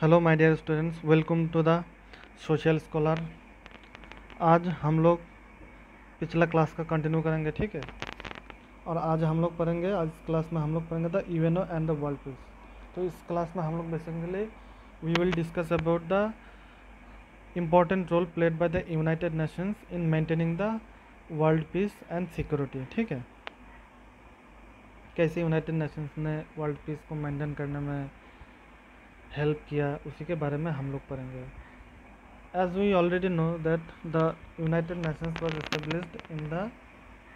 Hello my dear students, welcome to the social scholar. आज हम लोग पिछला क्लास का कंटिन्यू करेंगे, ठीक है। और आज हम लोग पढ़ेंगे, आज क्लास में हम लोग पढ़ेंगे the UNO and the world peace. तो इस क्लास में हम लोग basically we will discuss about the important role played by the United Nations in maintaining the world peace and security, ठीक है। कैसे यूनाइटेड नेशंस ने वर्ल्ड पीस को मेंटेन करने में हेल्प किया, उसी के बारे में हम लोग पढ़ेंगे। As we already know that the United Nations was established in the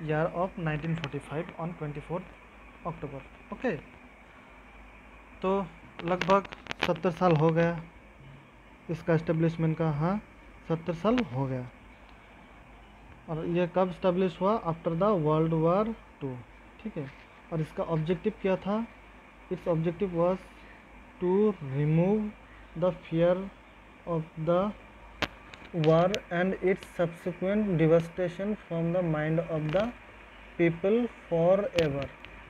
year of 1945 on 24th October. Okay, तो लगभग 70 साल हो गया इसका इस्टेब्लिशमेंट का। हाँ, 70 साल हो गया। और ये कब इस्टेब्लिश हुआ? आफ्टर द वर्ल्ड वार 2, ठीक है। और इसका ऑब्जेक्टिव क्या था? Its objective was to remove the fear of the war and its subsequent devastation from the mind of the people forever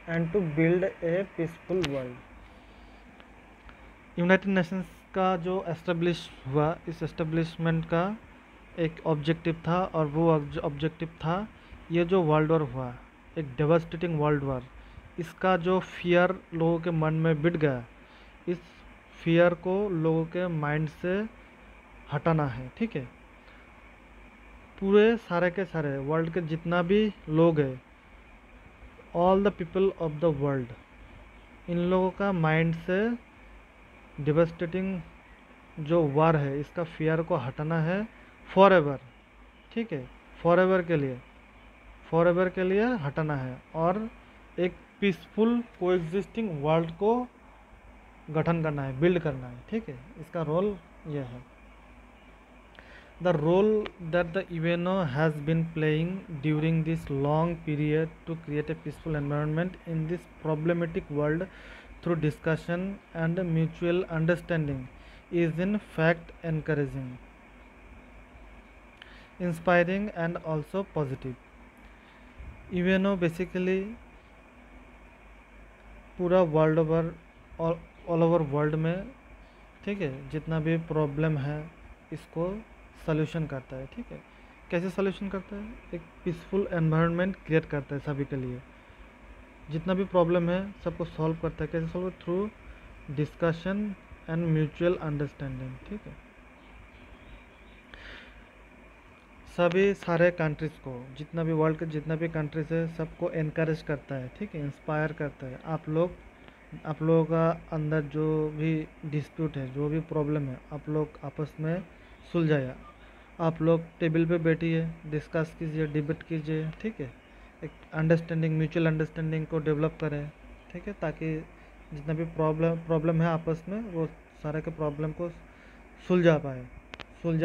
and to build a peaceful world. United Nations का जो establish हुआ, इस establishment का एक objective था, और वो objective था ये जो वर्ल्ड वॉर हुआ, एक डेवास्टेटिंग वर्ल्ड वॉर, इसका जो फियर लोगों के मन में बिठ गया, इस फियर को लोगों के माइंड से हटाना है, ठीक है। पूरे सारे के सारे वर्ल्ड के जितना भी लोग हैं, all the people of the world, इन लोगों का माइंड से डिवास्टेटिंग जो वार है, इसका फियर को हटाना है फॉर एवर, ठीक है। फॉर एवर के लिए हटाना है, और एक पीसफुल कोएग्जिस्टिंग वर्ल्ड को गठन करना है, बिल्ड करना है, ठीक है। इसका रोल यह है। The role that the UNO has been playing during this long period to create a peaceful environment in this problematic world through discussion and mutual understanding is in fact encouraging, inspiring and also positive. UNO basically पूरा world over, all over world में, ठीक है, जितना भी problem है इसको solution करता है, ठीक है। कैसे सॉल्यूशन करता है? एक पीसफुल एनवायरनमेंट क्रिएट करता है सभी के लिए। जितना भी प्रॉब्लम है सबको सॉल्व करता है। कैसे solve? Through discussion and mutual understanding, ठीक है। सभी सारे कंट्रीज़ को, जितना भी वर्ल्ड के जितना भी कंट्रीज है, सबको इनकरेज करता है, ठीक है, इंस्पायर करता है। आप लोगों का अंदर जो भी डिस्प्यूट है, जो भी प्रॉब्लम है, आप लोग आपस में सुलझाया। आप लोग टेबल पे बैठिए, डिस्कस कीजिए, डिबेट कीजिए, ठीक है। एक अंडरस्टैंडिंग, म्यूचुअल अंडरस्टैंडिंग को डेवलप करें, ठीक है, ताकि जितना भी प्रॉब्लम है आपस में, वो सारे के प्रॉब्लम को सुलझा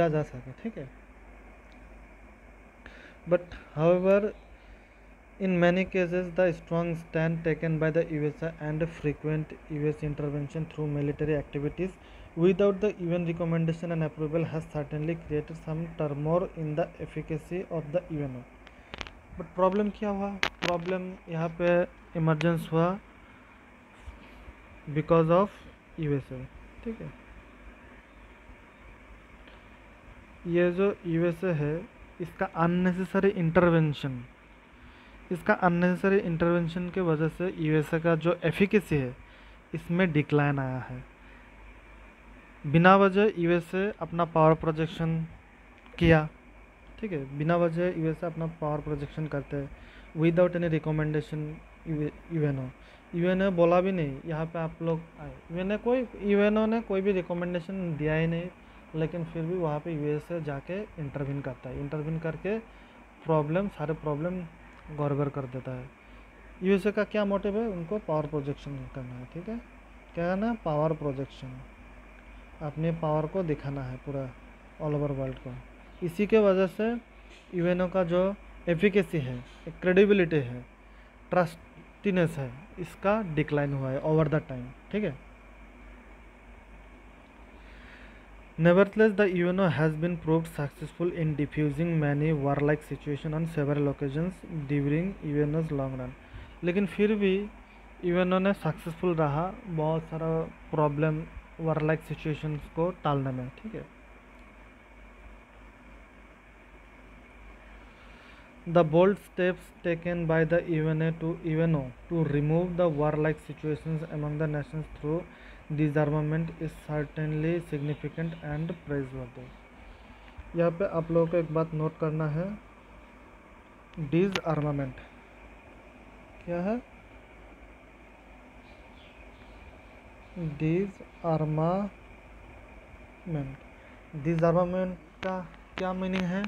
जा सके, ठीक है। But however in many cases the strong stand taken by the USA and frequent US intervention through military activities without the UN recommendation and approval has certainly created some turmoil in the efficacy of the UNO. But problem क्या हुआ? Problem यहाँ पे emergence हुआ because of USA, ठीक है। ये जो USA है, इसका अननेसेसरी इंटरवेंशन के वजह से यूएसए का जो एफिकेसी है, इसमें डिक्लाइन आया है। बिना वजह यूएसए अपना पावर प्रोजेक्शन किया, ठीक है। बिना वजह यूएसए अपना पावर प्रोजेक्शन करते हैं विदाउट एनी रिकमेंडेशन। यूएनओ बोला भी नहीं यहाँ पे आप लोग आए, यूएनओ ने कोई भी रिकमेंडेशन दिया ही नहीं, लेकिन फिर भी वहाँ पे यूएसए जाके इंटरवीन करता है। इंटरवीन करके सारे प्रॉब्लम गड़बड़ कर देता है। यूएसए का क्या मोटिव है? उनको पावर प्रोजेक्शन करना है, ठीक है। क्या करना है? पावर प्रोजेक्शन, अपने पावर को दिखाना है पूरा ऑल ओवर वर्ल्ड को। इसी के वजह से यूएनओ का जो एफिकेसी है, क्रेडिबिलिटी है, ट्रस्टीनेस है, इसका डिक्लाइन हुआ है ओवर द टाइम, ठीक है। Nevertheless, the UNO has been proved successful in diffusing many warlike situations on several occasions during UNO's long run. लेकिन फिर भी यूएनओ ने सक्सेसफुल रहा बहुत सारा प्रॉब्लम वारलाइक सिचुएशंस को टालने में, ठीक है। The bold steps taken by the UNO to remove the warlike situations among the nations through disarmament is certainly significant and praiseworthy. यहाँ पे आप लोगों को एक बात नोट करना है, डिसआर्मामेंट क्या है? डिसआर्मामेंट, डिसआर्मामेंट का क्या मीनिंग है?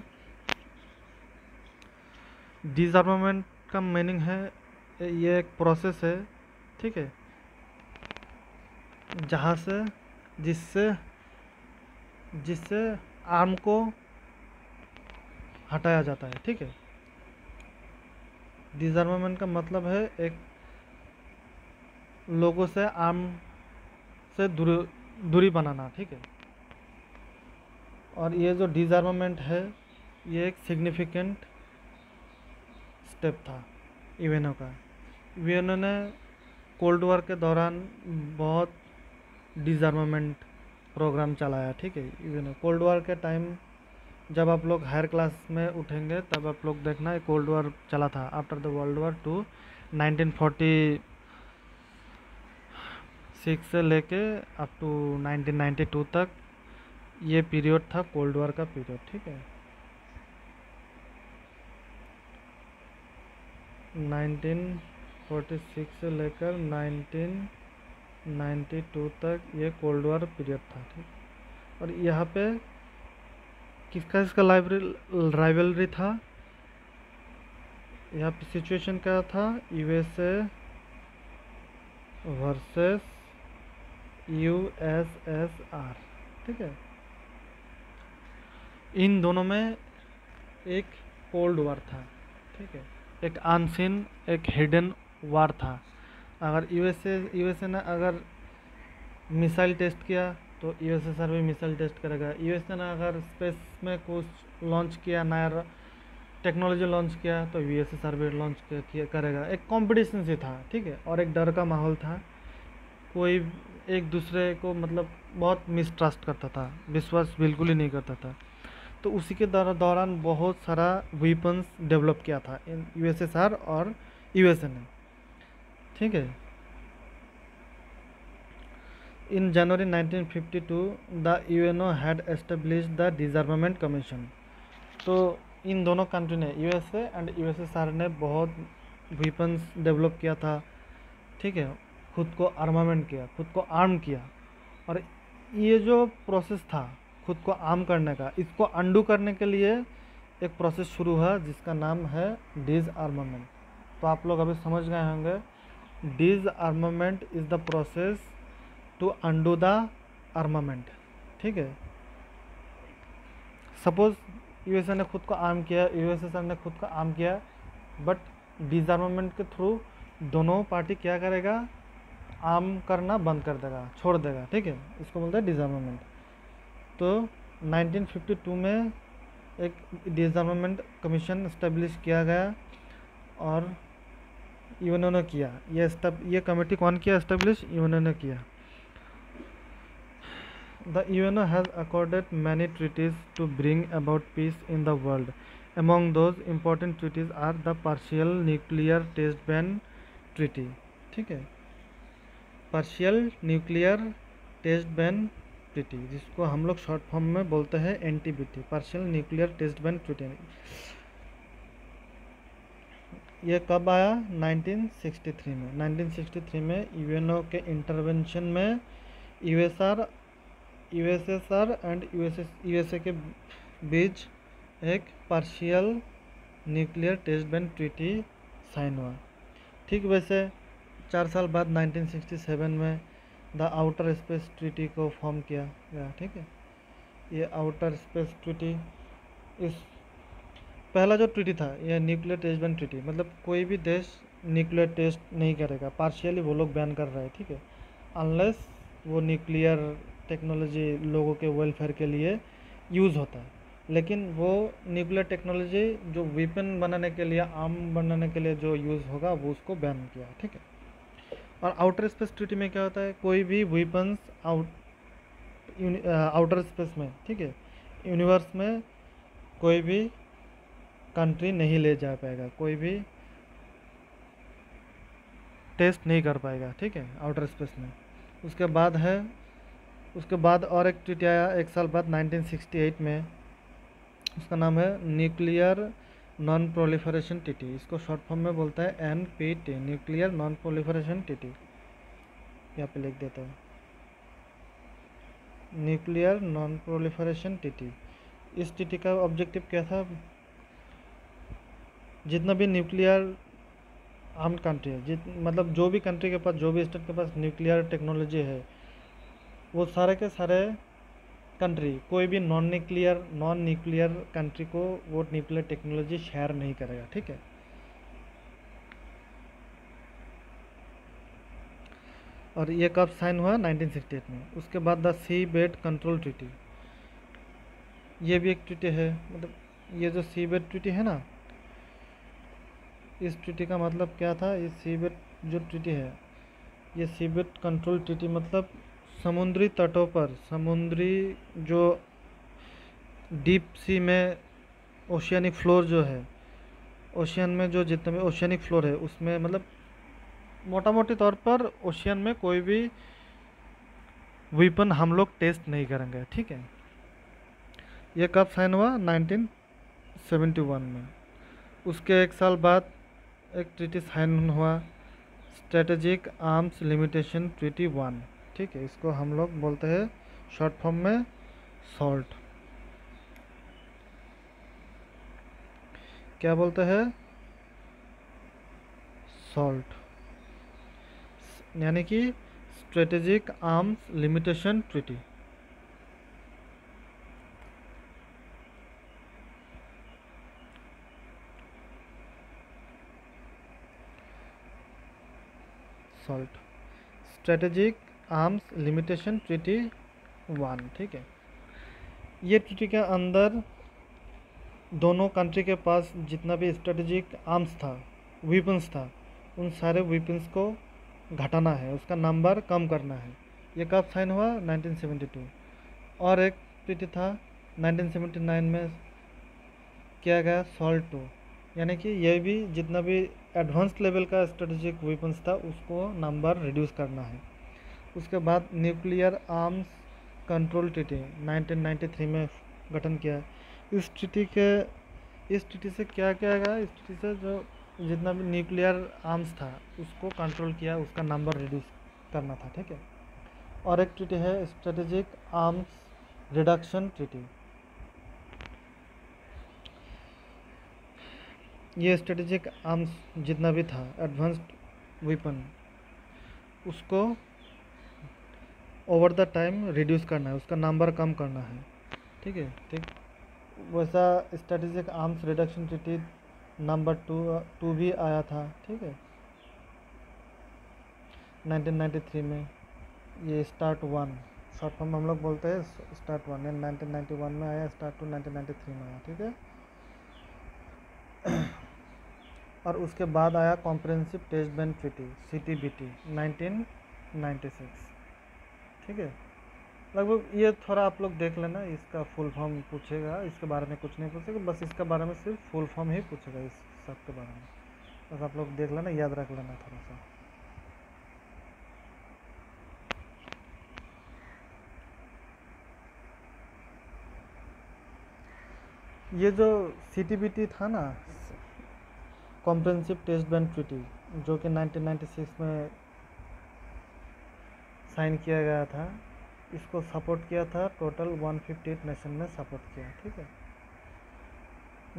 डिसआर्मामेंट का मीनिंग है ये एक प्रोसेस है, ठीक है, जहाँ से जिससे जिससे आर्म को हटाया जाता है, ठीक है। डिसआर्मामेंट का मतलब है एक लोगों से आर्म से दूरी बनाना, ठीक है। और ये जो डिसआर्मामेंट है ये एक सिग्निफिकेंट स्टेप था यूएनओ का। यूएनओ ने कोल्ड वॉर के दौरान बहुत डिसआर्मामेंट प्रोग्राम चलाया, ठीक है। यूएनओ कोल्ड वॉर के टाइम जब आप लोग हायर क्लास में उठेंगे तब आप लोग देखना है कोल्ड वॉर चला था after the world war two 1946 से लेके अप टू 1992 तक ये पीरियड था कोल्ड वॉर का पीरियड, ठीक है। 1946 से लेकर 1992 तक ये कोल्ड वॉर पीरियड था, ठीक। और यहाँ पे किसका इसका राइवलरी था? यहाँ पे सिचुएशन क्या था? यूएसए वर्सेस यूएसएसआर, ठीक है। इन दोनों में एक कोल्ड वॉर था, ठीक है, एक अनसीन, एक हिडन वार था। अगर यूएसए ने अगर मिसाइल टेस्ट किया तो यूएसएसआर भी मिसाइल टेस्ट करेगा। यूएसए ने अगर स्पेस में कुछ लॉन्च किया, नया टेक्नोलॉजी लॉन्च किया तो यूएसएसआर भी लॉन्च करेगा। एक कंपटीशन से था, ठीक है, और एक डर का माहौल था। कोई एक दूसरे को मतलब बहुत मिसट्रस्ट करता था, विश्वास बिल्कुल ही नहीं करता था। तो उसी के दौरान बहुत सारा वेपन्स डेवलप किया था यूएसएसआर और यूएसए ने, ठीक है। In January 1952, the UNO had established the Disarmament Commission. तो इन दोनों कंट्री ने, यूएसए एंड यूएसएसआर ने बहुत वेपन्स डेवलप किया था, ठीक है, खुद को आर्मामेंट किया, खुद को आर्म किया। और ये जो प्रोसेस था खुद को आर्म करने का, इसको अंडू करने के लिए एक प्रोसेस शुरू हुआ जिसका नाम है डिसआर्मामेंट। तो आप लोग अभी समझ गए होंगे, disarmament is the process to undo the armament, ठीक है। सपोज यूएसए ने खुद को आर्म किया, यूएसएसआर ने खुद को आर्म किया, बट डिसआर्मामेंट के थ्रू दोनों पार्टी क्या करेगा? आर्म करना बंद कर देगा, छोड़ देगा, ठीक है। इसको बोलते हैं डिसआर्मामेंट। तो 1952 में एक डिसआर्मामेंट कमीशन इस्टेब्लिश किया गया और यूएनओ ने किया। ये कमेटी कौन किया इस्टेब्लिश? यूएनओ ने किया। The UNO has accorded many treaties to bring about peace in the world. Among those important treaties are the Partial Nuclear Test Ban Treaty, ठीक है, partial nuclear test ban treaty, जिसको हम लोग short form में बोलते हैं NTBT, partial nuclear test ban treaty. ये कब आया? 1963 में। 1963 में यूएनओ के इंटरवेंशन में यूएसएसआर एंड यूएसए के बीच एक partial nuclear test ban treaty sign हुआ, ठीक। वैसे 4 साल बाद 1967 में द आउटर स्पेस ट्रीटी को फॉर्म किया गया, ठीक है। ये आउटर स्पेस ट्रीटी, इस पहला जो ट्रीटी था यह न्यूक्लियर टेस्ट बैन ट्रीटी, मतलब कोई भी देश न्यूक्लियर टेस्ट नहीं करेगा, पार्शियली वो लोग बैन कर रहे हैं, ठीक है, अनलेस वो न्यूक्लियर टेक्नोलॉजी लोगों के वेलफेयर के लिए यूज़ होता है। लेकिन वो न्यूक्लियर टेक्नोलॉजी जो वेपन बनाने के लिए, आर्म बनाने के लिए जो यूज़ होगा वो उसको बैन किया, ठीक है। और आउटर स्पेस ट्रीटी में क्या होता है? कोई भी वेपन्स आउटर स्पेस में, ठीक है, यूनिवर्स में कोई भी कंट्री नहीं ले जा पाएगा, कोई भी टेस्ट नहीं कर पाएगा, ठीक है, आउटर स्पेस में। उसके बाद है, उसके बाद और एक ट्रीटी आया एक साल बाद 1968 में, उसका नाम है न्यूक्लियर नॉन प्रोलिफरेशन ट्रीटी। इसको शॉर्ट फॉर्म में बोलता है NPT, nuclear non proliferation treaty. यहाँ पे लिख देता हूँ, न्यूक्लियर नॉन प्रोलिफरेशन ट्रीटी। इस ट्रीटी का ऑब्जेक्टिव क्या था, जितना भी न्यूक्लियर आर्म्ड कंट्री है, मतलब जो भी कंट्री के पास, जो भी स्टेट के पास न्यूक्लियर टेक्नोलॉजी है, वो सारे के सारे कंट्री, कोई भी नॉन न्यूक्लियर कंट्री को वो न्यूक्लियर टेक्नोलॉजी शेयर नहीं करेगा, ठीक है। और ये कब साइन हुआ, 1968 में। उसके बाद the sea bed control treaty, ये भी एक ट्रीटी है। मतलब ये जो सी बेड ट्रीटी है ना, इस ट्रीटी का मतलब क्या था, इस सी बेड जो ट्रीटी है, ये सी बेड कंट्रोल ट्रीटी मतलब समुद्री तटों पर, समुद्री जो डीप सी में ओशियानिक फ्लोर जो है, ओशियन में जो जितने भी ओशियानिक फ्लोर है, उसमें मतलब मोटा मोटी तौर पर ओशियन में कोई भी वेपन हम लोग टेस्ट नहीं करेंगे, ठीक है। ये कब साइन हुआ, 1971 में। उसके एक साल बाद एक ट्रीटी साइन हुआ, स्ट्रेटेजिक आर्म्स लिमिटेशन ट्रीटी 1, ठीक है। इसको हम लोग बोलते हैं शॉर्ट फॉर्म में सॉल्ट। क्या बोलते हैं, सॉल्ट, यानी कि strategic arms limitation treaty. Salt, strategic arms limitation treaty 1, ठीक है। ये ट्रीटी के अंदर दोनों कंट्री के पास जितना भी स्ट्रेटेजिक आर्म्स था, वेपन्स था, उन सारे वेपन्स को घटाना है, उसका नंबर कम करना है। ये कब साइन हुआ, 1972। और एक ट्रीटी था 1979 में किया गया, सॉल्ट 2, यानी कि ये भी जितना भी एडवांस लेवल का स्ट्रेटेजिक वेपन्स था, उसको नंबर रिड्यूस करना है। उसके बाद न्यूक्लियर आर्म्स कंट्रोल ट्रीटी 1993 में गठन किया। इस ट्रीटी से क्या किया गया, इस ट्रीटी से जो जितना भी न्यूक्लियर आर्म्स था उसको कंट्रोल किया, उसका नंबर रिड्यूस करना था, ठीक है। और एक ट्रीटी है स्ट्रेटेजिक आर्म्स रिडक्शन ट्रीटी। ये स्ट्रेटेजिक आर्म्स जितना भी था एडवांस्ड वेपन, उसको ओवर द टाइम रिड्यूस करना है, उसका नंबर कम करना है, ठीक है, ठीक। वैसा strategic arms reduction treaty number 2 भी आया था, ठीक है, 1993 में। ये स्टार्ट 1, शॉर्ट फॉर्म हम लोग बोलते हैं स्टार्ट 1, 1991 में आया, स्टार्ट 2 1993 में आया, ठीक है। और उसके बाद आया comprehensive test ban treaty CTBT 1996, ठीक है। लगभग ये थोड़ा आप लोग देख लेना, इसका फुल फॉर्म पूछेगा, इसके बारे में कुछ नहीं पूछेगा, बस इसके बारे में सिर्फ फुल फॉर्म ही पूछेगा, इस सब के बारे में बस आप लोग देख लेना, याद रख लेना थोड़ा सा। ये जो CTBT था ना, कॉम्प्रिहेंसिव टेस्ट बैंड ट्रीटी, जो कि 1996 में साइन किया गया था, इसको सपोर्ट किया था टोटल 158 नेशन ने सपोर्ट किया, ठीक है।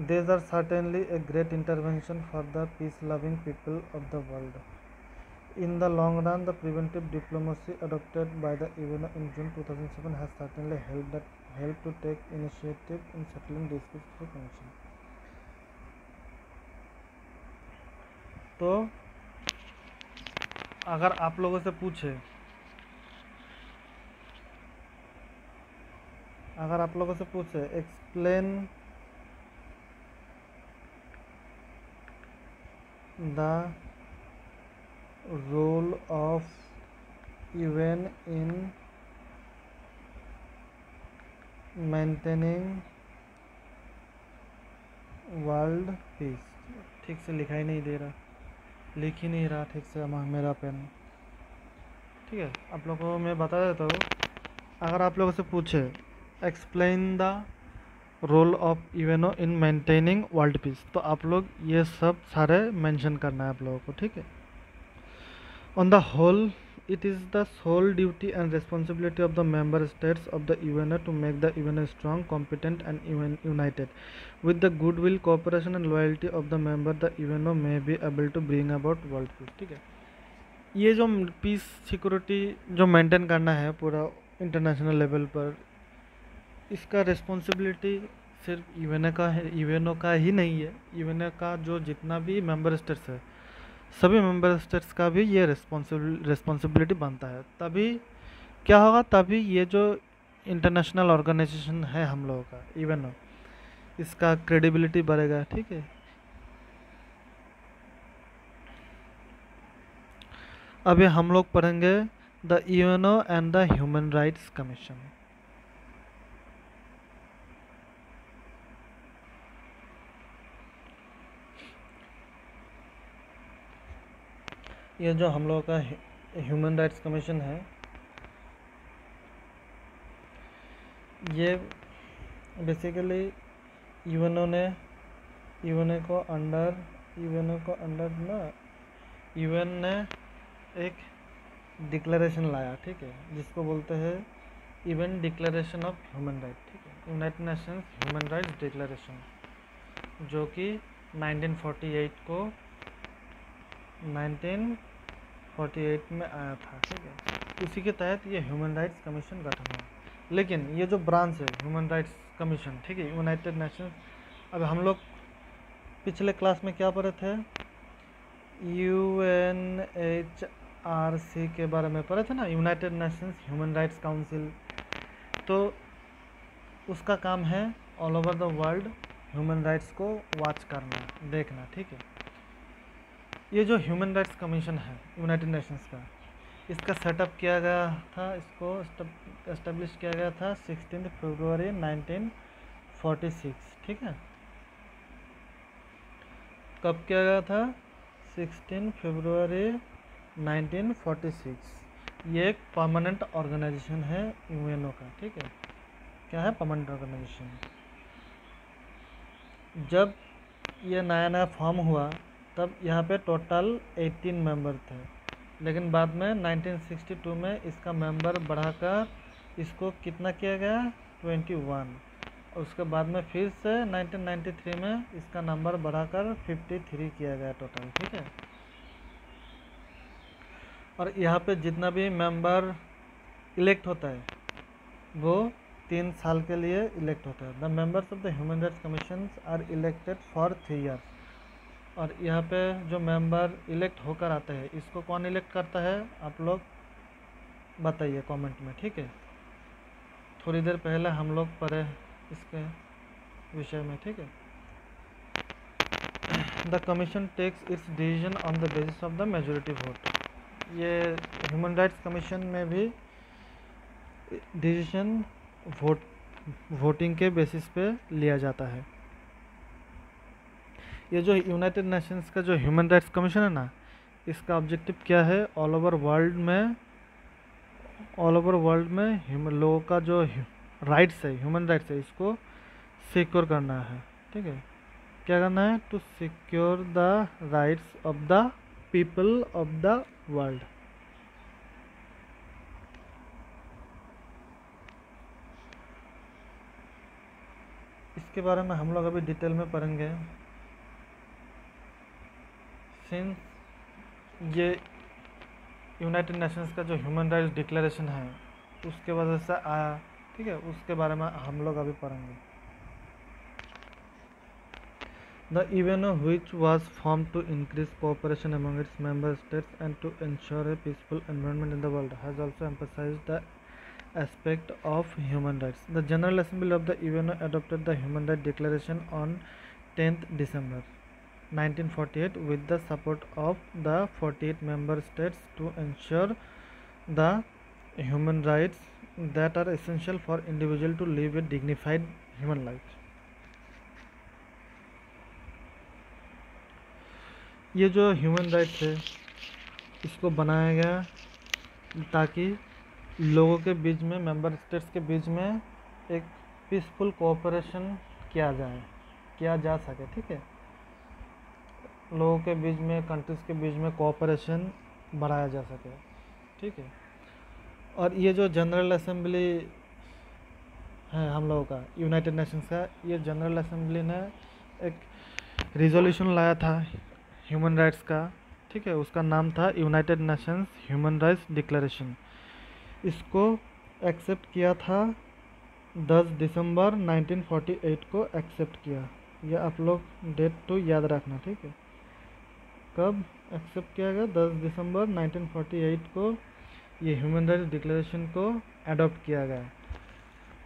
These are certainly a great intervention for the peace-loving people of the world. In the long run, the preventive diplomacy adopted by the UN in June 2007 has certainly helped to take initiative in settling disputes through connection. तो अगर आप लोगों से पूछे, explain the role of UN in maintaining world peace. ठीक से लिखा ही नहीं दे रहा, लिख ही नहीं रहा ठीक से मेरा पेन। ठीक है, आप लोगों को मैं बता देता हूँ। अगर आप लोगों से पूछे explain the role of UNO in maintaining world peace, तो आप लोग ये सब सारे मेंशन करना है आप लोगों को। ठीक है, on the whole it is the sole duty and responsibility of the member states of the UNO to make the UNO strong, competent and united. With the goodwill, cooperation and loyalty of the member, the UNO may be able to bring about world peace. ठीक है, ये जो piece security जो maintain करना है पूरा international level पर, इसका रिस्पॉन्सिबिलिटी सिर्फ यूएनओ का है, यूएनओ का ही नहीं है। यूएनओ का जो जितना भी मेंबर स्टेट्स है, सभी मेंबर स्टेट्स का भी ये रिस्पॉन्सिबिलिटी बनता है। तभी क्या होगा, तभी ये जो इंटरनेशनल ऑर्गेनाइजेशन है हम लोगों का यूएनओ, इसका क्रेडिबिलिटी बढ़ेगा। ठीक है, अभी हम लोग पढ़ेंगे the UNO and the human rights commission. ये जो हम लोगों का ह्यूमन राइट्स कमीशन है, ये बेसिकली यूएनओ को अंडर ना यूएन ने एक डिक्लेरेशन लाया। ठीक है, जिसको बोलते हैं UN declaration of human right. ठीक है, United Nations human rights declaration, जो कि 1948 में आया था। ठीक है, उसी के तहत ये ह्यूमन राइट्स कमीशन गठन हुआ। लेकिन ये जो ब्रांच है ह्यूमन राइट्स कमीशन, ठीक है, यूनाइटेड नेशंस, अब हम लोग पिछले क्लास में क्या पढ़े थे, UNHRC के बारे में पढ़े थे ना, United Nations human rights council. तो उसका काम है all over the world human rights को वॉच करना, देखना। ठीक है, ये जो ह्यूमन राइट्स कमीशन है यूनाइटेड नेशंस का, इसका सेटअप किया गया था, इसको एस्टेब्लिश किया गया था 16 फरवरी 1946। ठीक है, कब किया गया था, 16 फरवरी 1946। ये एक परमानेंट ऑर्गेनाइजेशन है यूएनओ का। ठीक है, क्या है, परमानेंट ऑर्गेनाइजेशन। जब ये नया फॉर्म हुआ तब यहाँ पे टोटल 18 मेंबर थे, लेकिन बाद में 1962 में इसका मेंबर बढ़ाकर इसको कितना किया गया, 21। और उसके बाद में फिर से 1993 में इसका नंबर बढ़ाकर 53 किया गया टोटल। ठीक है, और यहाँ पे जितना भी मेंबर इलेक्ट होता है वो 3 साल के लिए इलेक्ट होता है। The members of the human rights commission are elected for 3 years. और यहाँ पे जो मेंबर इलेक्ट होकर आते हैं, इसको कौन इलेक्ट करता है, आप लोग बताइए कमेंट में। ठीक है, थोड़ी देर पहले हम लोग पढ़े इसके विषय में। ठीक है, the commission takes its decision on the basis of the majority vote. ये ह्यूमन राइट्स कमीशन में भी डिसीजन वोटिंग के बेसिस पे लिया जाता है। ये जो यूनाइटेड नेशंस का जो ह्यूमन राइट्स कमीशन है ना, इसका ऑब्जेक्टिव क्या है, ऑल ओवर वर्ल्ड में लोगों का जो राइट्स है, ह्यूमन राइट्स है, इसको सिक्योर करना है। ठीक है, क्या करना है, to secure the rights of the people of the world. इसके बारे में हम लोग अभी डिटेल में पढ़ेंगे। सिंस ये यूनाइटेड नेशंस का जो ह्यूमन राइट्स डिक्लेरेशन है उसके वजह से आया, ठीक है, उसके बारे में हम लोग अभी पढ़ेंगे। The UNO which was formed to increase cooperation among its member states and to ensure a peaceful environment in the world has also emphasized the aspect of human rights. The General Assembly of the UNO adopted the Human Rights Declaration on 10th December 1948 with the support of the 48 member states to ensure the human rights that are essential for individual to live a dignified human life. ये जो human rights है इसको बनाया गया ताकि लोगों के बीच में, मेंबर स्टेट्स के बीच में एक पीसफुल कोऑपरेशन किया जा सके, ठीक है। लोगों के बीच में, कंट्रीज़ के बीच में कोऑपरेशन बढ़ाया जा सके, ठीक है। और ये जो जनरल असेंबली है हम लोगों का, यूनाइटेड नेशंस का, ये जनरल असेंबली ने एक रिजोल्यूशन लाया था ह्यूमन राइट्स का, ठीक है। उसका नाम था United Nations human rights declaration. इसको एक्सेप्ट किया था 10 दिसंबर 1948 को एक्सेप्ट किया। ये आप लोग डेट तो याद रखना, ठीक है। कब एक्सेप्ट किया गया? 10 दिसंबर 1948 को ये ह्यूमन राइट्स डिक्लेरेशन को अडॉप्ट किया गया।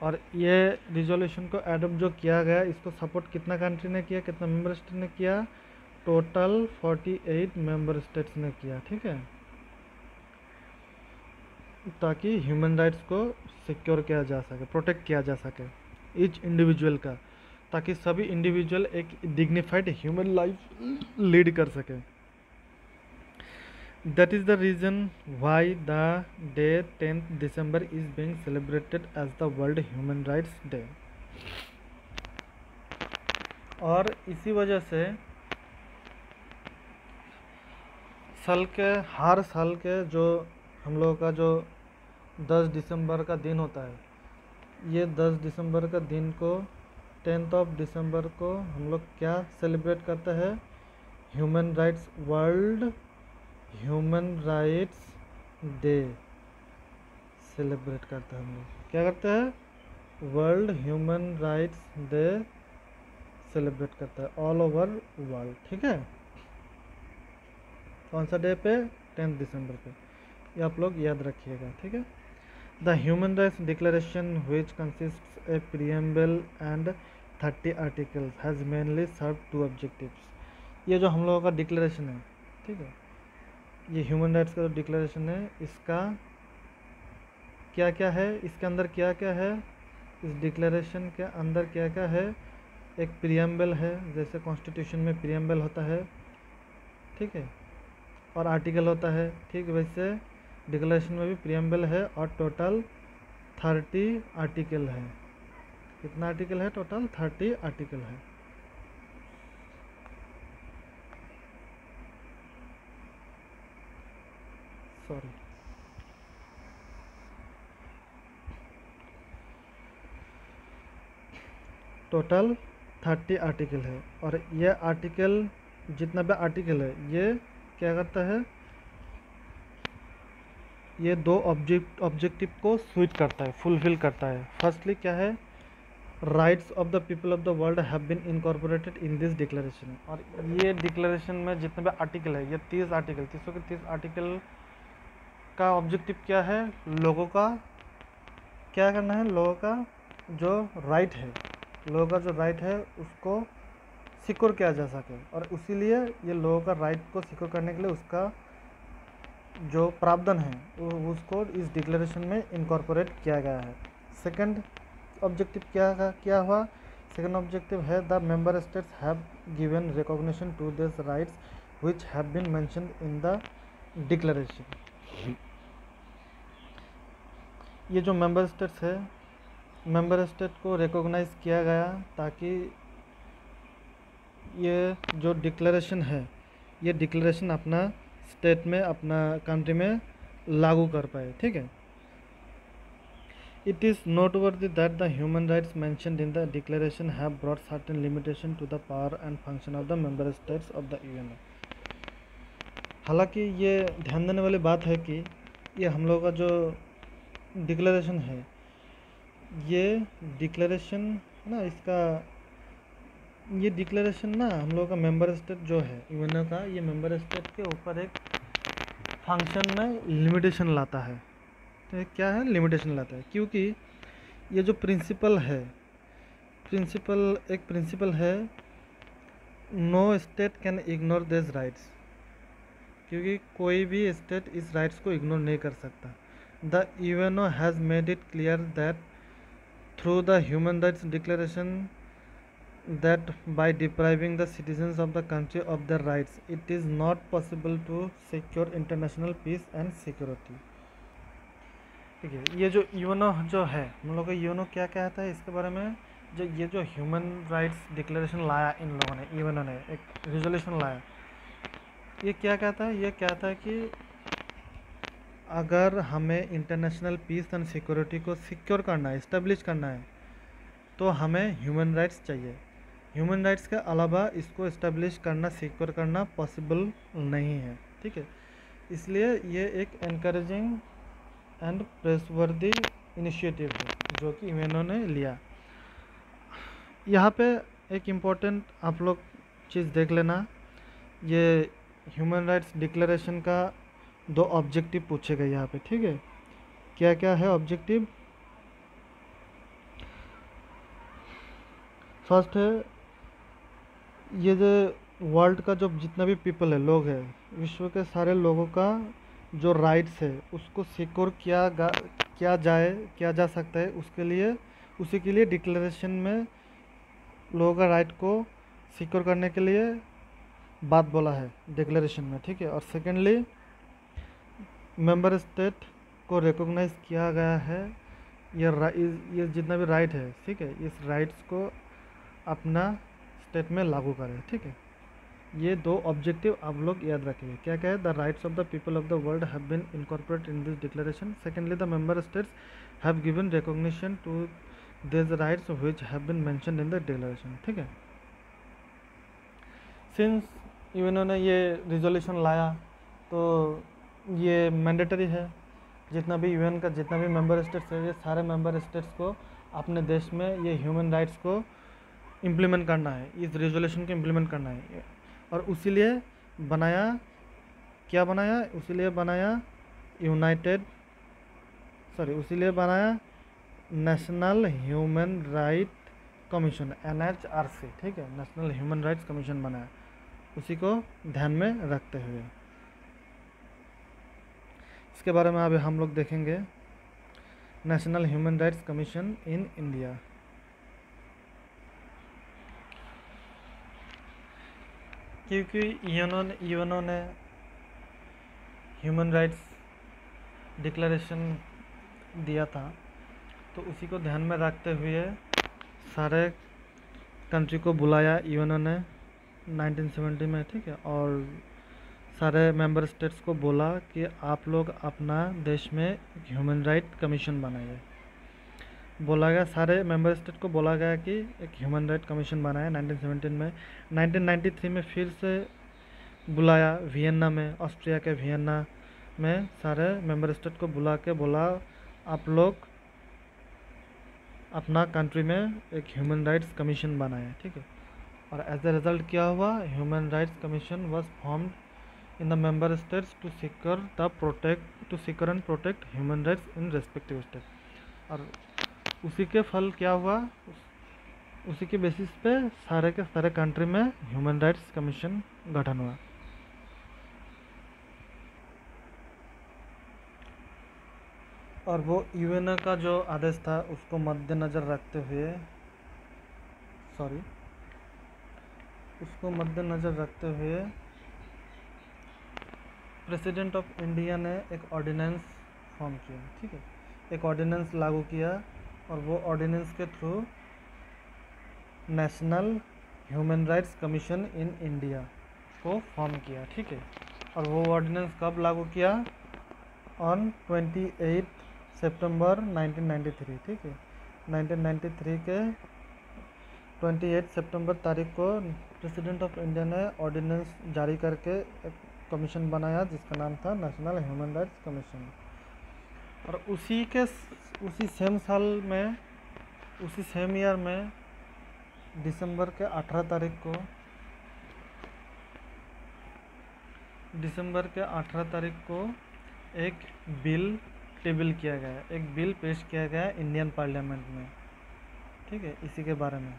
और ये रिजोल्यूशन को अडॉप्ट जो किया गया, इसको सपोर्ट कितना कंट्री ने किया, कितना मेंबर स्टेट ने किया? टोटल 48 मेंबर स्टेट्स ने किया, ठीक है। ताकि ह्यूमन राइट्स को सिक्योर किया जा सके, प्रोटेक्ट किया जा सके ईच इंडिविजुअल का, ताकि सभी इंडिविजुअल एक डिग्निफाइड ह्यूमन लाइफ लीड कर सके। That is the reason why the day 10th December is being celebrated as the World Human Rights Day. और इसी वजह से हर साल के जो हम लोगों का जो 10 दिसंबर का दिन होता है, ये 10 दिसंबर का दिन को 10th ऑफ दिसंबर को हम लोग क्या सेलिब्रेट करते हैं? World human rights day celebrate करते हैं। हम लोग क्या करते हैं? World human rights day celebrate करते हैं ऑल ओवर वर्ल्ड, ठीक है। कौन सा डे पे? 10 दिसंबर पे। ये आप लोग याद रखिएगा, ठीक है। The human rights declaration which consists a preamble and 30 articles has mainly serve 2 objectives. ये जो हम लोगों का डिक्लेरेशन है, ठीक है, ये ह्यूमन राइट्स का जो डिक्लेरेशन है, इसका क्या क्या है, इसके अंदर क्या क्या है, इस डिक्लेरेशन के अंदर क्या क्या है? एक प्रीएम्बल है, जैसे कॉन्स्टिट्यूशन में प्रीएम्बल होता है, ठीक है, और आर्टिकल होता है, ठीक, वैसे डिक्लेरेशन में भी प्रीएम्बल है और टोटल 30 आर्टिकल है। कितना आर्टिकल है? टोटल 30 आर्टिकल है। सॉरी, टोटल 30 आर्टिकल है। और ये आर्टिकल, जितना भी आर्टिकल है, ये क्या करता है? ये 2 ऑब्जेक्टिव को स्वीट करता है, फुलफिल करता है। फर्स्टली क्या है? Rights of the people of the world have been incorporated in this declaration. और ये डिक्लेरेशन में जितने भी आर्टिकल है, ये 30 आर्टिकल, 30 आर्टिकल का ऑब्जेक्टिव क्या है? लोगों का क्या करना है? लोगों का जो राइट है उसको सिक्योर किया जा सके। और इसीलिए ये लोगों का राइट को सिक्योर करने के लिए उसका जो प्रावधान है उसको इस डिक्लेरेशन में इनकॉर्पोरेट किया गया है। सेकंड ऑब्जेक्टिव क्या हुआ? सेकंड ऑब्जेक्टिव है the member states have given recognition to this rights which have been mentioned in the declaration. ये जो मेंबर स्टेट्स है, मेंबर स्टेट को रिकॉग्नाइज किया गया ताकि ये जो डिक्लेरेशन है, ये डिक्लेरेशन अपना स्टेट में, अपना कंट्री में लागू कर पाए, ठीक है। It is noteworthy that the human rights mentioned in the declaration have brought certain limitation to the power and function of the member states of the UN. हालांकि ये ध्यान देने वाली बात है कि ये हम लोग का जो डिक्लेरेशन है, ये डिक्लेरेशन ना, ये डिक्लेरेशन ना हम लोग का मेंबर स्टेट जो है यूएनओ का, ये मेंबर स्टेट के ऊपर एक फंक्शन में लिमिटेशन लाता है। तो क्या है? लिमिटेशन लाता है, क्योंकि ये जो प्रिंसिपल है, no state can ignore this rights. क्योंकि कोई भी स्टेट इस राइट्स को इग्नोर नहीं कर सकता। The UNO has made it clear that through the Human Rights Declaration that by depriving the citizens of the country of their rights, it is not possible to secure international peace and security. ठीक है, ये जो UNO जो है हम लोग का UNO क्या कहता है इसके बारे में, जो ये जो ह्यूमन राइट्स डिक्लेरेशन लाया इन लोगों ने, यूएनओ ने एक रिजोल्यूशन लाया, ये क्या कहता है, ये कहता है कि अगर हमें इंटरनेशनल पीस एंड सिक्योरिटी को सिक्योर करना है, इस्टेब्लिश करना है, तो हमें ह्यूमन राइट्स चाहिए। ह्यूमन राइट्स के अलावा इसको इस्टेब्लिश करना, सिक्योर करना पॉसिबल नहीं है। ठीक है, इसलिए ये एक एनकरेजिंग एंड प्रेसवर्दी इनिशिएटिव है जो कि यूएनओ ने लिया। यहाँ पे एक इम्पोर्टेंट आप लोग चीज़ देख लेना, ये ह्यूमन राइट्स डिक्लेरेशन का 2 ऑब्जेक्टिव पूछे गए यहाँ पे। ठीक है, क्या क्या है ऑब्जेक्टिव? फर्स्ट है ये जो वर्ल्ड का जो जितना भी पीपल है, लोग है, विश्व के सारे लोगों का जो राइट्स है उसको सिक्योर किया जा सकता है, उसके लिए उसी के लिए डिक्लेरेशन में लोगों का राइट को सिक्योर करने के लिए बात बोला है डिक्लेरेशन में। ठीक है, और सेकेंडली मेंबर स्टेट को रिकॉग्नाइज किया गया है ये जितना भी राइट है, ठीक है, इस राइट्स को अपना स्टेट में लागू करें। ठीक है, ये 2 ऑब्जेक्टिव आप लोग याद रखिए। क्या क्या है? The rights of the people of the world have been incorporated in this declaration. Secondly, the member states have given recognition to this rights which have been mentioned in the declaration. ठीक है, since UNO ने ये resolution लाया तो ये mandatory है, जितना भी यूएन का जितना भी मेंबर स्टेट्स है, ये सारे मेंबर स्टेट्स को अपने देश में ये ह्यूमन राइट्स को इम्प्लीमेंट करना है, इस रिजोल्यूशन को इम्प्लीमेंट करना है। और उसीलिए बनाया, क्या बनाया? उसीलिए बनाया national human right commission, NHRC। ठीक है, नेशनल ह्यूमन राइट्स कमीशन बनाया, उसी को ध्यान में रखते हुए। इसके बारे में अभी हम लोग देखेंगे, national human rights commission in India. क्योंकि यूएनओ ने ह्यूमन राइट्स डिक्लेरेशन दिया था, तो उसी को ध्यान में रखते हुए सारे कंट्री को बुलाया यूएनओ ने 1970 में। ठीक है, और सारे मेंबर स्टेट्स को बोला कि आप लोग अपना देश में ह्यूमन राइट कमीशन बनाइए। बोला गया, सारे मेंबर स्टेट को बोला गया कि एक ह्यूमन राइट कमीशन बनाया 1917 में। 1993 में फिर से बुलाया वियना में, ऑस्ट्रिया के वियना में सारे मेंबर स्टेट को बुला के बोला आप लोग अपना कंट्री में एक ह्यूमन राइट्स कमीशन बनाए। ठीक है, और एज ए रिजल्ट क्या हुआ? Human rights commission was formed in the member states to secure and protect human rights in respective state. और उसी के फल क्या हुआ? उसी के बेसिस पे सारे के सारे कंट्री में ह्यूमन राइट्स कमीशन गठन हुआ। और वो यूएनओ का जो आदेश था उसको मद्देनज़र रखते हुए प्रेसिडेंट ऑफ इंडिया ने एक ऑर्डिनेंस फॉर्म किया। ठीक है, एक ऑर्डिनेंस लागू किया, और वो ऑर्डिनेंस के through national human rights commission in India को फॉर्म किया। ठीक है, और वो ऑर्डिनेंस कब लागू किया? ऑन 28 सितंबर 1993। ठीक है, 1993 के 28 सितंबर तारीख को प्रेसिडेंट ऑफ इंडिया ने ऑर्डिनेंस जारी करके एक कमीशन बनाया जिसका नाम था नेशनल ह्यूमन राइट्स कमीशन। और उसी सेम साल में, उसी सेम ईयर में दिसंबर के 18 तारीख को एक बिल टेबल किया गया, एक बिल पेश किया गया इंडियन पार्लियामेंट में। ठीक है, इसी के बारे में।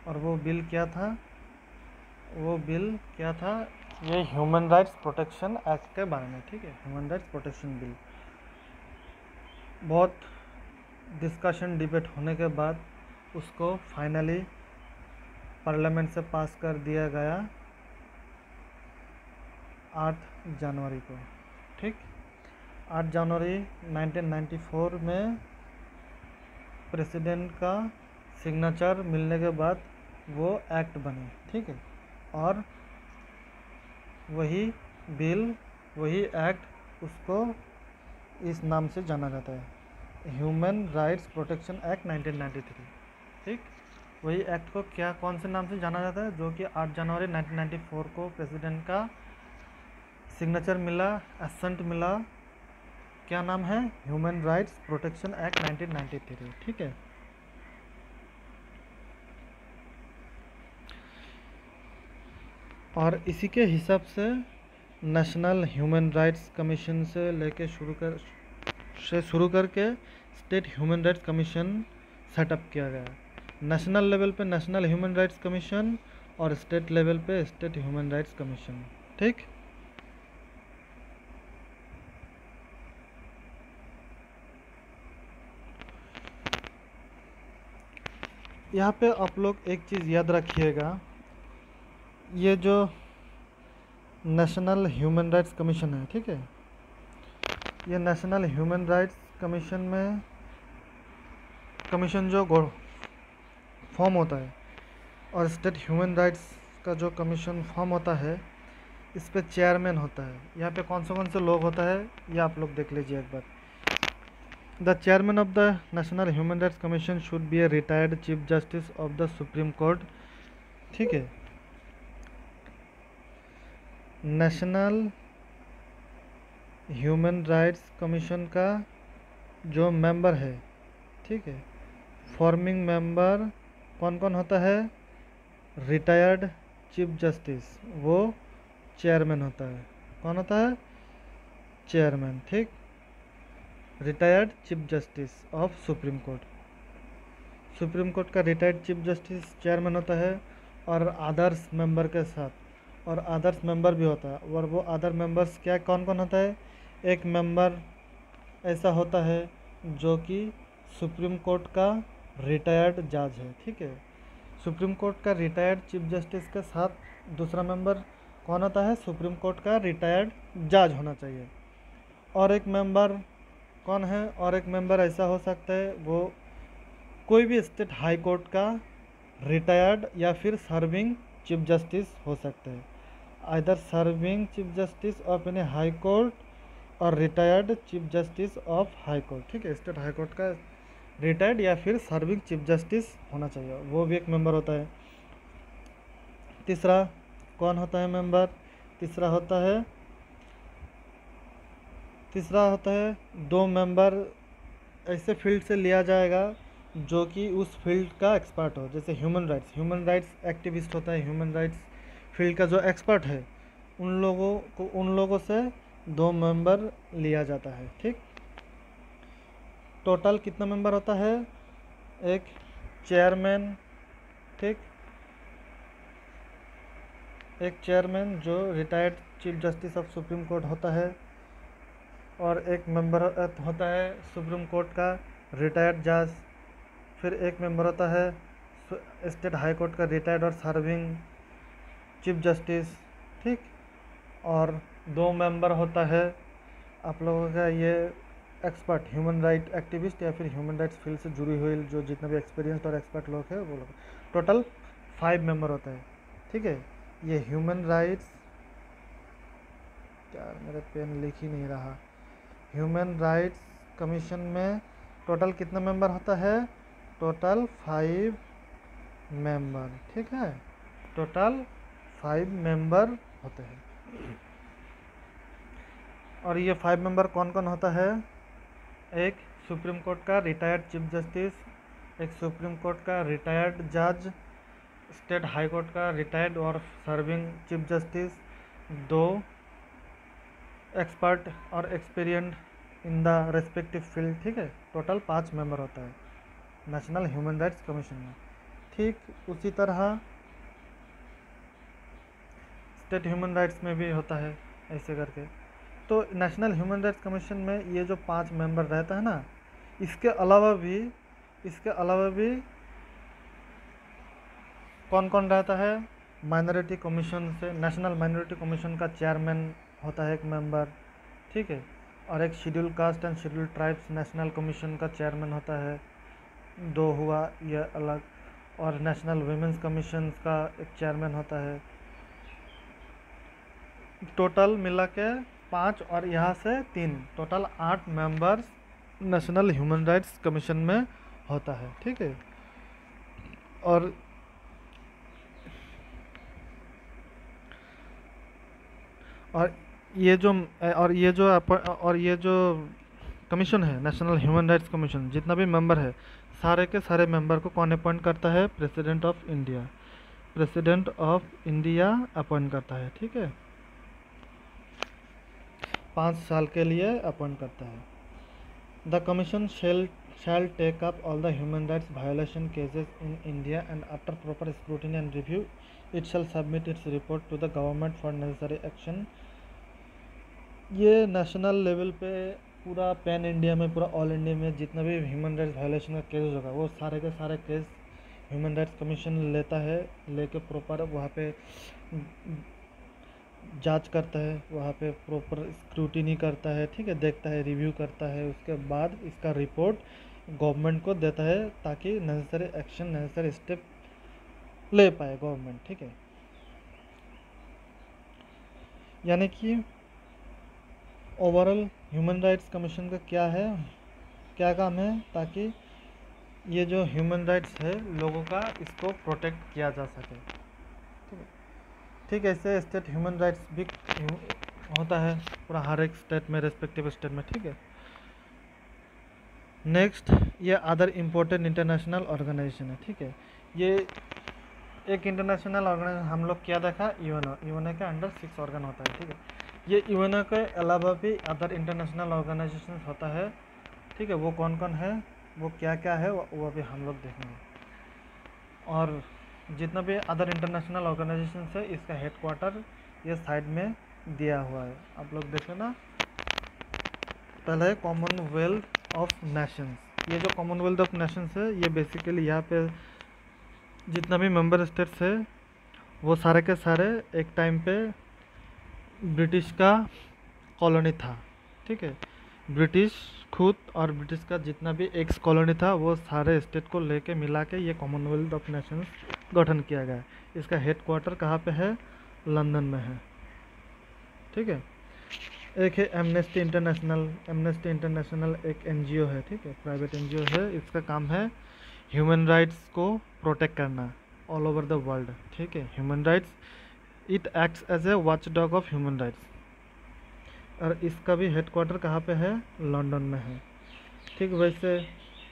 और वो बिल क्या था? ये ह्यूमन राइट्स प्रोटेक्शन एक्ट के बारे में। ठीक है, ह्यूमन राइट्स प्रोटेक्शन बिल। बहुत डिस्कशन डिबेट होने के बाद उसको फाइनली पार्लियामेंट से पास कर दिया गया 8 जनवरी को। ठीक, 8 जनवरी 1994 में प्रेसिडेंट का सिग्नेचर मिलने के बाद वो एक्ट बने। ठीक है, और वही बिल, वही एक्ट उसको इस नाम से जाना जाता है, ह्यूमन राइट्स प्रोटेक्शन एक्ट 1993। ठीक, वही एक्ट को क्या कौन से नाम से जाना जाता है, जो कि 8 जनवरी 1994 को प्रेसिडेंट का सिग्नेचर मिला, एसेंट मिला, क्या नाम है, ह्यूमन राइट्स प्रोटेक्शन एक्ट 1993। ठीक है, और इसी के हिसाब से नेशनल ह्यूमन राइट्स कमीशन से लेके शुरू करके state human rights commission setup किया गया। नेशनल लेवल पे नेशनल ह्यूमन राइट्स कमीशन और स्टेट लेवल पे स्टेट ह्यूमन राइट्स कमीशन। ठीक, यहाँ पे आप लोग एक चीज़ याद रखिएगा, ये जो नेशनल ह्यूमन राइट्स कमीशन है, ठीक है, ये नेशनल ह्यूमन राइट्स कमीशन में कमीशन जो फॉर्म होता है और स्टेट ह्यूमन राइट्स का जो कमीशन फॉर्म होता है, इस पे चेयरमैन होता है। यहाँ पे कौन से लोग होता है ये आप लोग देख लीजिए एक बार। The chairman of the national human rights commission should be a retired chief justice of the supreme court. ठीक है, नेशनल ह्यूमन राइट्स कमीशन का जो मेंबर है, ठीक है, फॉर्मिंग मेंबर कौन कौन होता है, रिटायर्ड चीफ जस्टिस, वो चेयरमैन होता है। कौन होता है, चेयरमैन। ठीक, retired chief justice of supreme court, supreme court का रिटायर्ड चीफ जस्टिस चेयरमैन होता है, और अदर्स मेंबर के साथ, और अदर्स मेंबर भी होता है। और वो अदर मेंबर्स क्या कौन कौन होता है, एक मेंबर ऐसा होता है जो कि सुप्रीम कोर्ट का रिटायर्ड जज है। ठीक है, सुप्रीम कोर्ट का रिटायर्ड चीफ जस्टिस के साथ दूसरा मेंबर कौन होता है, सुप्रीम कोर्ट का रिटायर्ड जज होना चाहिए। और एक मेंबर कौन है, और एक मेंबर ऐसा हो सकता है वो कोई भी स्टेट हाई कोर्ट का रिटायर्ड या फिर सर्विंग चीफ जस्टिस हो सकते हैं, either serving chief justice of any high court और retired chief justice of high court. ठीक है, स्टेट हाई कोर्ट का रिटायर्ड या फिर सर्विंग चीफ जस्टिस होना चाहिए, वो भी एक मेंबर होता है। तीसरा कौन होता है मेंबर, तीसरा होता है 2 मेंबर ऐसे फील्ड से लिया जाएगा जो कि उस फील्ड का एक्सपर्ट हो। जैसे ह्यूमन राइट्स एक्टिविस्ट होता है, ह्यूमन राइट्स फील्ड का जो एक्सपर्ट है, उन लोगों से 2 मेंबर लिया जाता है। ठीक, टोटल कितना मेंबर होता है, एक चेयरमैन, ठीक, एक चेयरमैन जो retired chief justice of supreme court होता है, और एक मेंबर होता है सुप्रीम कोर्ट का रिटायर्ड जज, फिर एक मेंबर होता है स्टेट हाई कोर्ट का रिटायर्ड और सर्विंग चीफ जस्टिस। ठीक, और 2 मेंबर होता है आप लोगों का ये एक्सपर्ट ह्यूमन राइट एक्टिविस्ट या फिर ह्यूमन राइट्स फील्ड से जुड़ी हुई जो जितने भी एक्सपीरियंस्ड और एक्सपर्ट लोग हैं वो लोग, टोटल 5 मेंबर होता है। ठीक है, ये ह्यूमन राइट्स, यार मेरे पेन लिख ही नहीं रहा, ह्यूमन राइट्स कमीशन में टोटल कितना मेंबर होता है, टोटल 5 मेंबर। ठीक है, टोटल 5 मेंबर होते हैं। और ये 5 मेंबर कौन कौन होता है, एक सुप्रीम कोर्ट का रिटायर्ड चीफ जस्टिस, एक सुप्रीम कोर्ट का रिटायर्ड जज, स्टेट हाई कोर्ट का रिटायर्ड और सर्विंग चीफ जस्टिस, 2 एक्सपर्ट और experienced in the respective field. ठीक है, टोटल 5 मेंबर होता है नेशनल ह्यूमन राइट्स कमीशन में। ठीक उसी तरह स्टेट ह्यूमन राइट्स में भी होता है ऐसे करके। तो नेशनल ह्यूमन राइट्स कमीशन में ये जो 5 मेंबर रहता है ना, इसके अलावा भी कौन कौन रहता है? माइनॉरिटी कमीशन से, नेशनल माइनॉरिटी कमीशन का चेयरमैन होता है एक मेंबर, ठीक है। और एक schedule caste and schedule tribes national commission का चेयरमैन होता है, दो हुआ ये अलग। और नेशनल वुमेन्स कमीशन का एक चेयरमैन होता है। टोटल मिला के 5 और यहाँ से 3, total 8 members national human rights commission में होता है, ठीक है। और और ये जो और ये जो कमीशन है, नेशनल ह्यूमन राइट्स कमीशन, जितना भी मेंबर है, सारे के सारे मेंबर को कौन अपॉइंट करता है? President of India. President of India appoint करता है, ठीक है। 5 साल के लिए अपॉइंट करता है। The commission shall take up all the human rights violation cases in India and after proper scrutiny and review it shall submit its report to the government for necessary action। ये national level पे पूरा pan India में, पूरा all India में जितना भी human rights violation का case होगा, वो सारे के सारे केस ह्यूमन राइट्स कमीशन लेता है, लेके प्रॉपर वहाँ पे जांच करता है, वहाँ पे प्रॉपर स्क्रूटिनी करता है, ठीक है, देखता है, रिव्यू करता है। उसके बाद इसका रिपोर्ट गवर्नमेंट को देता है ताकि नेसेसरी एक्शन, नेसेसरी स्टेप ले पाए गवर्नमेंट, ठीक है। यानी कि ओवरऑल ह्यूमन राइट्स कमीशन का क्या काम है? ताकि ये जो ह्यूमन राइट्स है लोगों का, इसको प्रोटेक्ट किया जा सके, ठीक है। ठीक ऐसे स्टेट ह्यूमन राइट्स भी होता है पूरा हर एक स्टेट में, रेस्पेक्टिव स्टेट में, ठीक है। नेक्स्ट, ये अदर इम्पोर्टेंट इंटरनेशनल ऑर्गेनाइजेशन है, ठीक है। ये एक इंटरनेशनल ऑर्गेनाइजेशन हम लोग क्या देखा? यूएनओ के अंडर 6 ऑर्गन होता है, ठीक है। ये यूएनओ के अलावा भी अदर इंटरनेशनल ऑर्गेनाइजेशन होता है, ठीक है। वो कौन कौन है, वो क्या क्या है, वो भी हम लोग देखेंगे। और जितना भी अदर इंटरनेशनल ऑर्गेनाइजेशन है, इसका हेडक्वार्टर ये साइड में दिया हुआ है, आप लोग देखें ना। पहला है कॉमनवेल्थ ऑफ नेशंस। ये जो कॉमनवेल्थ ऑफ नेशंस है, ये बेसिकली यहाँ पे जितना भी मेंबर स्टेट्स है वो सारे के सारे एक टाइम पे ब्रिटिश का कॉलोनी था, ठीक है। ब्रिटिश खुद और ब्रिटिश का जितना भी एक्स कॉलोनी था, वो सारे स्टेट को लेके मिला के ये कॉमनवेल्थ ऑफ नेशंस गठन किया गया है। इसका हेडक्वार्टर कहाँ पे है? लंदन में है, ठीक है। एक है एमनेस्टी इंटरनेशनल। एमनेस्टी इंटरनेशनल एक एनजीओ है, ठीक है, प्राइवेट एनजीओ है। इसका काम है ह्यूमन राइट्स को प्रोटेक्ट करना ऑल ओवर द वर्ल्ड, ठीक है। Human rights, it acts as a watch dog of human rights. और इसका भी हेडक्वार्टर कहाँ पे है? लंदन में है, ठीक। वैसे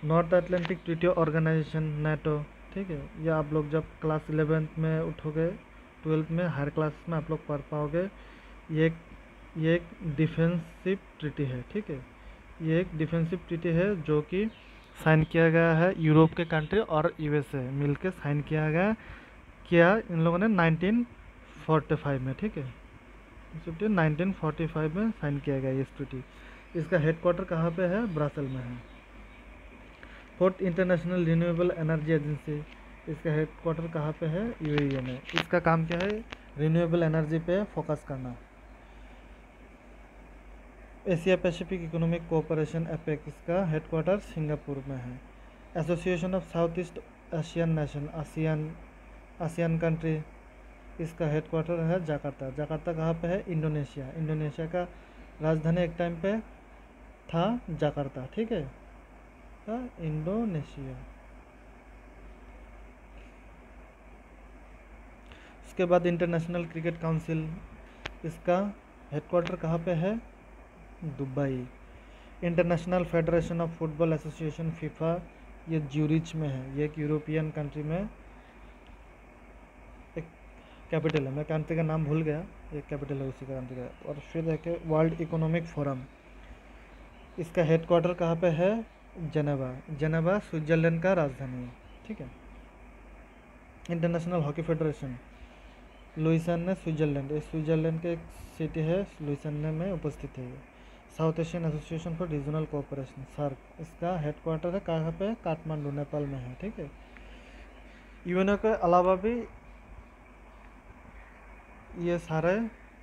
North Atlantic Treaty Organization, NATO, ठीक है। ये आप लोग जब क्लास 11th में उठोगे, 12th में, हायर क्लास में आप लोग पढ़ पाओगे। ये एक डिफेंसिव ट्रीटी है, ठीक है। ये एक डिफेंसिव ट्रीटी है जो कि साइन किया गया है यूरोप के कंट्री और यूएसए मिलकर साइन किया इन लोगों ने 1945 में, ठीक है। 1945 में साइन किया गया ये ट्रीटी। इसका हेडक्वार्टर कहाँ पे है? ब्रसेल में है। Fourth, international renewable energy agency. इसका हेडक्वार्टर कहाँ पे है? यूएई में। इसका काम क्या है? रिन्यूएबल एनर्जी पे फोकस करना। Asia Pacific economic cooperation, APEC, इसका हेडक्वार्टर सिंगापुर में है। Association of south east Asian nation, ASEAN country, इसका हेडक्वार्टर है जकार्ता। जकार्ता कहाँ पे है? इंडोनेशिया। इंडोनेशिया का राजधानी एक टाइम पे था जकार्ता, ठीक है, इंडोनेशिया। उसके बाद इंटरनेशनल क्रिकेट काउंसिल, इसका हेडक्वार्टर कहाँ पे है? Dubai. International federation of football association, FIFA, ये ज्यूरिच में है। ये एक यूरोपियन कंट्री में एक कैपिटल है, मैं कंट्री का नाम भूल गया, एक कैपिटल है उसी का कंट्री का। और फिर है वर्ल्ड इकोनॉमिक फोरम, इसका हेडक्वार्टर कहाँ पे है? जेनेवा। जेनेवा स्विट्जरलैंड का राजधानी है, ठीक है। International hockey federation, Lausanne, Switzerland, Switzerland के एक सिटी है, लुइसन में उपस्थित है। South Asian Association for Regional Cooperation, SAARC, इसका हेडक्वार्टर है कहाँ पे? काठमांडू, नेपाल में है। ठीक है। यूएनओ के अलावा भी ये सारे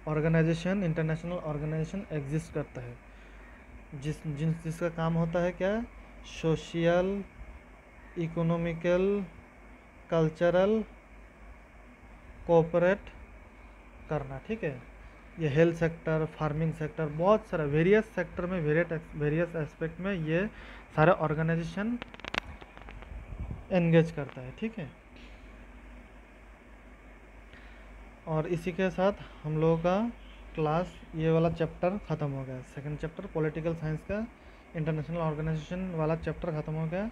ऑर्गेनाइजेशन, इंटरनेशनल ऑर्गेनाइजेशन एग्जिस्ट करता है, जिसका काम होता है क्या? सोशल, इकोनॉमिकल, कल्चरल कोऑपरेट करना। ठीक है। ये हेल्थ सेक्टर, फार्मिंग सेक्टर, बहुत सारा वेरियस सेक्टर में, वेरियस एस्पेक्ट में ये सारे ऑर्गेनाइजेशन एंगेज करता है। ठीक है। और इसी के साथ हम लोगों का क्लास ये वाला चैप्टर ख़त्म हो गया। सेकंड चैप्टर पॉलिटिकल साइंस का इंटरनेशनल ऑर्गेनाइजेशन वाला चैप्टर ख़त्म हो गया।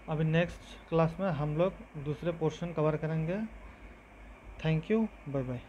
अभी नेक्स्ट क्लास में हम लोग दूसरे पोर्शन कवर करेंगे। Thank you, bye bye.